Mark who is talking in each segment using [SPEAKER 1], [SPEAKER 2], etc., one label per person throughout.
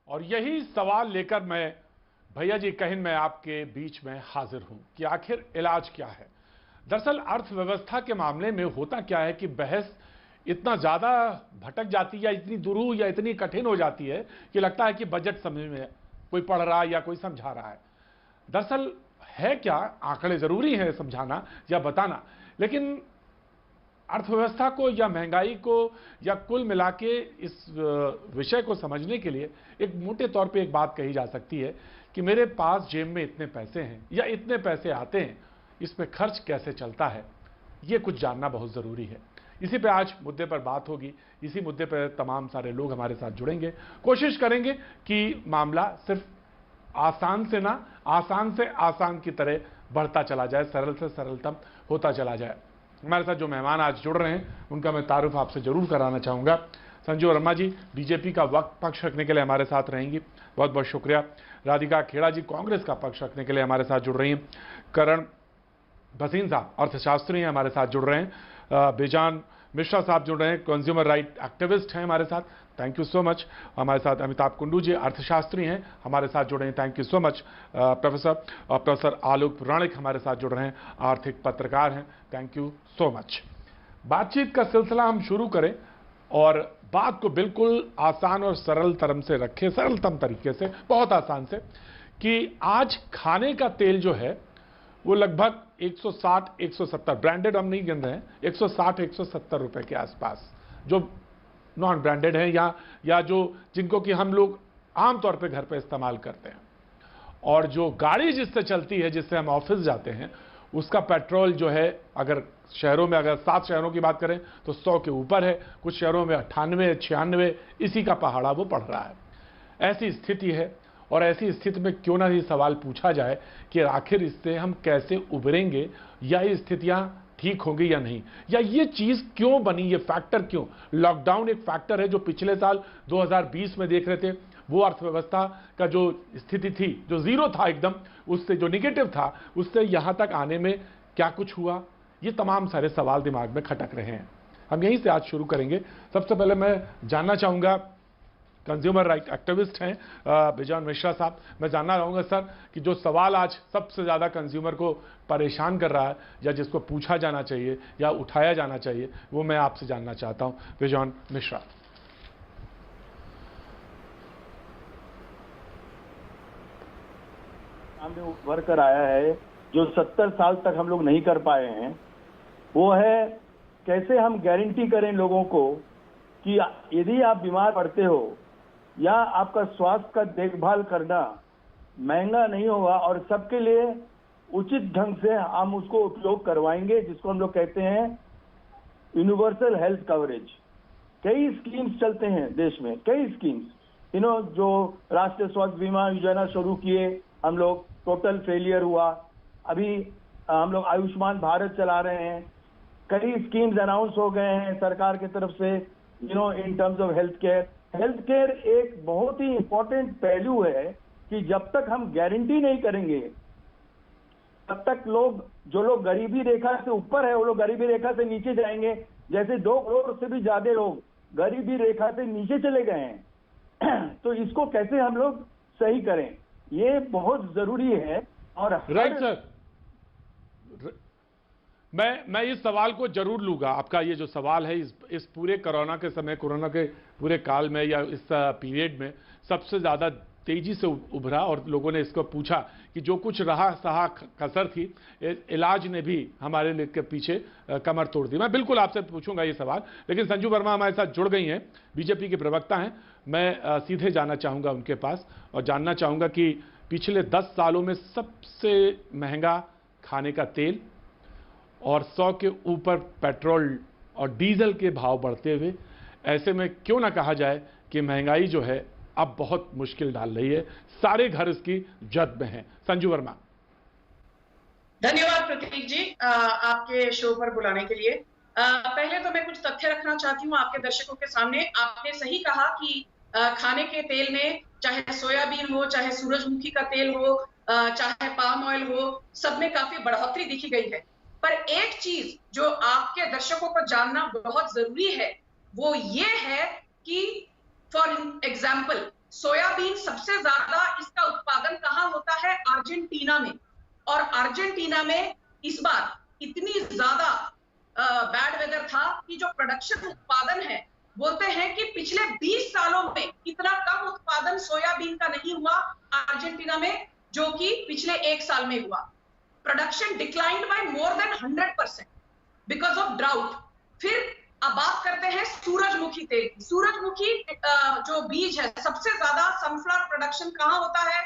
[SPEAKER 1] और यही सवाल लेकर मैं भैया जी कहिन मैं आपके बीच में हाजिर हूं कि आखिर इलाज क्या है। दरअसल अर्थव्यवस्था के मामले में होता क्या है कि बहस इतना ज्यादा भटक जाती है या इतनी दुरूह या इतनी कठिन हो जाती है कि लगता है कि बजट समझ में कोई पढ़ रहा है या कोई समझा रहा है। दरअसल है क्या, आंकड़े जरूरी है समझाना या बताना, लेकिन अर्थव्यवस्था को या महंगाई को या कुल मिला के इस विषय को समझने के लिए एक मोटे तौर पे एक बात कही जा सकती है कि मेरे पास जेब में इतने पैसे हैं या इतने पैसे आते हैं, इस पे खर्च कैसे चलता है, ये कुछ जानना बहुत ज़रूरी है। इसी पे आज मुद्दे पर बात होगी, इसी मुद्दे पर तमाम सारे लोग हमारे साथ जुड़ेंगे। कोशिश करेंगे कि मामला सिर्फ आसान से ना आसान से आसान की तरह बढ़ता चला जाए, सरल से सरलतम होता चला जाए। हमारे साथ जो मेहमान आज जुड़ रहे हैं उनका मैं तारुफ आपसे जरूर कराना चाहूँगा। संजू वर्मा जी बीजेपी का वक्त पक्ष रखने के लिए हमारे साथ रहेंगी, बहुत बहुत शुक्रिया। राधिका खेड़ा जी कांग्रेस का पक्ष रखने के लिए हमारे साथ जुड़ रही हैं। करण भसीन साहब अर्थशास्त्री हैं, हमारे साथ जुड़ रहे हैं। बेजान मिश्रा साहब जुड़ रहे हैं, कंज्यूमर राइट एक्टिविस्ट हैं हमारे साथ, थैंक यू सो मच। हमारे साथ अमिताभ कुंडू जी अर्थशास्त्री हैं, हमारे साथ जुड़ रहे हैं, thank you so much. Professor Alok Puranik हमारे साथ जुड़ रहे हैं, आर्थिक पत्रकार हैं, थैंक यू सो मच। बातचीत का सिलसिला हम शुरू करें और बात को बिल्कुल आसान और सरलतम से रखें, सरलतम तरीके से, बहुत आसान से, कि आज खाने का तेल जो है वो लगभग 160-170, ब्रांडेड हम नहीं गिन रहे हैं, 160-170 रुपए के आसपास, जो नॉन ब्रांडेड है या जो जिनको कि हम लोग आमतौर पे घर पे इस्तेमाल करते हैं। और जो गाड़ी जिससे चलती है, जिससे हम ऑफिस जाते हैं, उसका पेट्रोल जो है, अगर शहरों में, अगर 7 शहरों की बात करें तो 100 के ऊपर है, कुछ शहरों में 98-96, इसी का पहाड़ा वो पड़ रहा है। ऐसी स्थिति है और ऐसी स्थिति में क्यों ना ये सवाल पूछा जाए कि आखिर इससे हम कैसे उभरेंगे, या ये स्थितियां ठीक होंगी या नहीं, या ये चीज क्यों बनी, ये फैक्टर क्यों। लॉकडाउन एक फैक्टर है जो पिछले साल 2020 में देख रहे थे, वो अर्थव्यवस्था का जो स्थिति थी, जो जीरो था एकदम, उससे जो निगेटिव था, उससे यहां तक आने में क्या कुछ हुआ, ये तमाम सारे सवाल दिमाग में खटक रहे हैं। हम यहीं से आज शुरू करेंगे। सबसे पहले मैं जानना चाहूंगा, कंज्यूमर राइट एक्टिविस्ट हैं बेजान मिश्रा साहब, मैं जानना चाहूंगा सर कि जो सवाल आज सबसे ज्यादा कंज्यूमर को परेशान कर रहा है, या जिसको पूछा जाना चाहिए या उठाया जाना चाहिए, वो मैं आपसे जानना चाहता हूं। बेजान मिश्रा।
[SPEAKER 2] सामने उभर कर आया है जो 70 साल तक हम लोग नहीं कर पाए हैं, वो है कैसे हम गारंटी करें लोगों को कि यदि आप बीमार पड़ते हो या आपका स्वास्थ्य का देखभाल करना महंगा नहीं होगा और सबके लिए उचित ढंग से हम उसको उपयोग करवाएंगे, जिसको हम लोग कहते हैं यूनिवर्सल हेल्थ कवरेज। कई स्कीम्स चलते हैं देश में, कई स्कीम्स, जो राष्ट्रीय स्वास्थ्य बीमा योजना शुरू किए हम लोग, टोटल फेलियर हुआ। अभी हम लोग आयुष्मान भारत चला रहे हैं, कई स्कीम्स अनाउंस हो गए हैं सरकार की तरफ से, in terms of health care. Health care एक बहुत ही इंपॉर्टेंट पहलू है कि जब तक हम गारंटी नहीं करेंगे तब तक जो लोग गरीबी रेखा से ऊपर है, वो लोग गरीबी रेखा से नीचे जाएंगे। जैसे 2 करोड़ से भी ज्यादा लोग गरीबी रेखा से नीचे चले गए हैं तो इसको कैसे हम लोग सही करें, ये बहुत जरूरी है। और
[SPEAKER 1] राइट सर, मैं इस सवाल को जरूर लूंगा। आपका ये जो सवाल है, इस पूरे कोरोना के समय, कोरोना के पूरे काल में या इस पीरियड में सबसे ज्यादा तेजी से उभरा और लोगों ने इसको पूछा कि जो कुछ रहा सहा कसर थी, इलाज ने भी हमारे लिए के पीछे कमर तोड़ दी। मैं बिल्कुल आपसे पूछूंगा ये सवाल, लेकिन संजू वर्मा हमारे साथ जुड़ गई हैं, बीजेपी के प्रवक्ता हैं। मैं सीधे जाना चाहूंगा उनके पास और जानना चाहूंगा कि पिछले 10 सालों में सबसे महंगा खाने का तेल और 100 के ऊपर पेट्रोल और डीजल के भाव बढ़ते हुए, ऐसे में क्यों ना कहा जाए कि महंगाई जो है अब बहुत मुश्किल डाल रही है, सारे घर इसकी जद में हैं। संजू वर्मा।
[SPEAKER 3] धन्यवाद प्रतीक जी आपके शो पर बुलाने के लिए। पहले तो मैं कुछ तथ्य रखना चाहती हूँ आपके दर्शकों के सामने। आपने सही कहा कि खाने के तेल में, चाहे सोयाबीन हो, चाहे सूरजमुखी का तेल हो, चाहे पाम ऑयल हो, सब में काफी बढ़ोतरी दिखी गई है। पर एक चीज जो आपके दर्शकों को जानना बहुत जरूरी है, वो ये है कि फॉर एग्जाम्पल सोयाबीन सबसे ज्यादा इसका उत्पादन कहां होता है? अर्जेंटीना में। और अर्जेंटीना में इस बार इतनी ज्यादा बैड वेदर था कि जो प्रोडक्शन उत्पादन है, बोलते हैं कि पिछले 20 सालों में इतना कम उत्पादन सोयाबीन का नहीं हुआ अर्जेंटीना में, जो कि पिछले 1 साल में हुआ। Production declined bye more than 100% because of drought. फिर अब बात करते हैं सूरजमुखी तेल की। सूरजमुखी जो बीज है, सबसे ज्यादा सनफ्लावर प्रोडक्शन कहां होता है?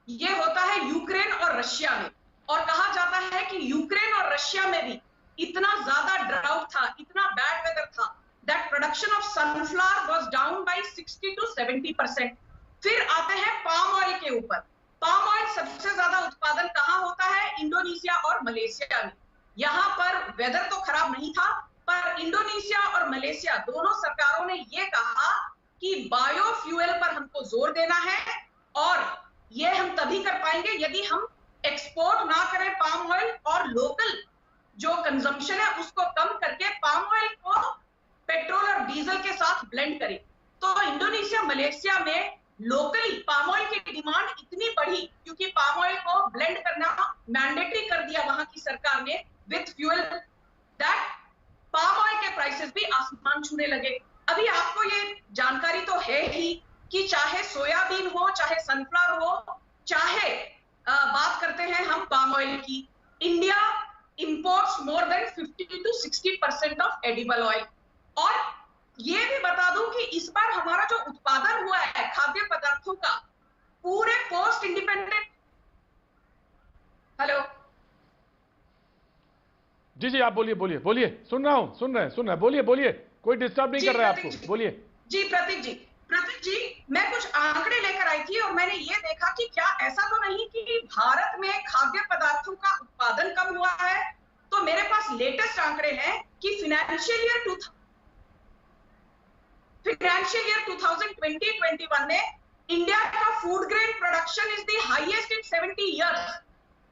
[SPEAKER 3] ये होता है यूक्रेन और रशिया में। और कहा जाता है कि यूक्रेन और रशिया में भी इतना ज्यादा ड्राउट था, इतना बैड वेदर था, that production of sunflower was down by 60 to 70%। फिर आते हैं पाम ऑयल के ऊपर। पाम ऑयल सबसे ज्यादा उत्पादन कहां होता है? इंडोनेशिया और मलेशिया में। यहां पर वेदर तो खराब नहीं था, पर इंडोनेशिया और मलेशिया दोनों सरकारों ने यह कहा कि बायोफ्यूल पर हमको जोर देना है, और यह हम तभी कर पाएंगे यदि हम एक्सपोर्ट ना करें पाम ऑयल, और लोकल जो कंजम्पशन है उसको कम करके पाम ऑयल को पेट्रोल और डीजल के साथ ब्लेंड करें। तो इंडोनेशिया मलेशिया में लोकली पाम ऑयल की डिमांड इतनी बढ़ी क्योंकि पाम ऑयल को ब्लेंड करना मैंडेटरी कर दिया वहां की सरकार ने with fuel, that palm oil के प्राइसेस भी आसमान छूने लगे। अभी आपको ये जानकारी तो है ही कि चाहे सोयाबीन हो, चाहे सनफ्लावर हो, चाहे बात करते हैं हम पाम ऑयल की, India imports more than 50 to 60% of edible oil. और ये भी बता दूं कि इस बार हमारा जो उत्पादन हुआ है खाद्य पदार्थों का, पूरे पोस्ट इंडिपेंडेंट, हेलो
[SPEAKER 1] जी जी, आप बोलिए बोलिए बोलिए, सुन रहा हूं, सुन रहे हैं, बोलिए, कोई डिस्टर्ब नहीं कर रहा है आपको, बोलिए।
[SPEAKER 3] जी प्रतीक जी, मैं कुछ आंकड़े लेकर आई थी और मैंने ये देखा कि क्या ऐसा तो नहीं कि भारत में खाद्य पदार्थों का उत्पादन कम हुआ है। तो मेरे पास लेटेस्ट आंकड़े हैं कि फिनेंशियल ईयर 2020-21 में इंडिया का food grain production is the highest in 70 years.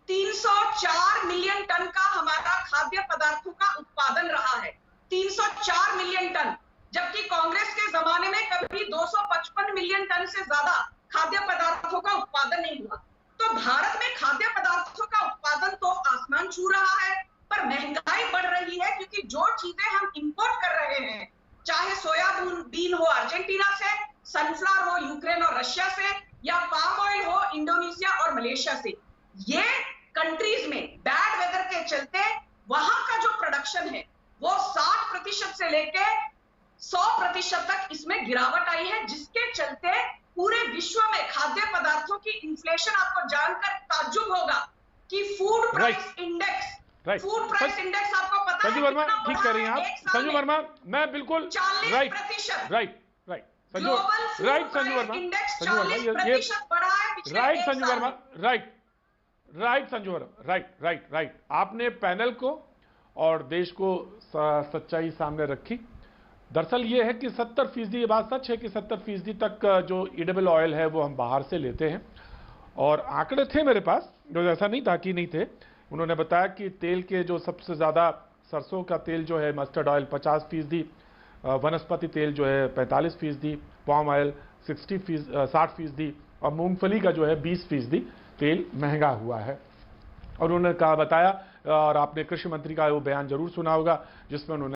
[SPEAKER 3] 304 million ton का हमारा खाद्य पदार्थों का उत्पादन रहा है, 304 मिलियन टन, जबकि कांग्रेस के जमाने में कभी 255 मिलियन टन से ज्यादा खाद्य पदार्थों का उत्पादन नहीं हुआ। तो भारत में खाद्य पदार्थों का उत्पादन तो आसमान छू रहा है, पर महंगाई बढ़ रही है क्योंकि जो चीजें हम इंपोर्ट कर रहे हैं, चाहे सोयाबीन हो अर्जेंटीना से, सनफ्लावर हो यूक्रेन और रशिया से, या पाम ऑयल हो इंडोनेशिया और मलेशिया से, ये कंट्रीज में बैड वेदर के चलते वहां का जो प्रोडक्शन है वो 60% से लेके 100% तक इसमें गिरावट आई है, जिसके चलते पूरे विश्व में खाद्य पदार्थों की इन्फ्लेशन, आपको जानकर ताज्जुब होगा कि फूड प्राइस इंडेक्स आपको पता है
[SPEAKER 1] संजू वर्मा ठीक कह रही हैं आप, संजू वर्मा, मैं बिल्कुल
[SPEAKER 3] 40%,
[SPEAKER 1] राइट संजू वर्मा, राइट आपने पैनल को और देश को सच्चाई सामने रखी। दरअसल ये है कि 70%, ये बात सच है कि 70% तक जो ईडेबल ऑयल है वो हम बाहर से लेते हैं, और आंकड़े थे मेरे पास, जो ऐसा नहीं था कि नहीं थे। उन्होंने बताया कि तेल के जो सबसे ज़्यादा सरसों का तेल जो है मस्टर्ड ऑयल 50%, वनस्पति तेल जो है 45%, पाम ऑयल 60% और मूंगफली का जो है 20% तेल महंगा हुआ है। और उन्होंने कहा, बताया, और आपने कृषि मंत्री का वो बयान जरूर सुना होगा जिसमें उन्होंने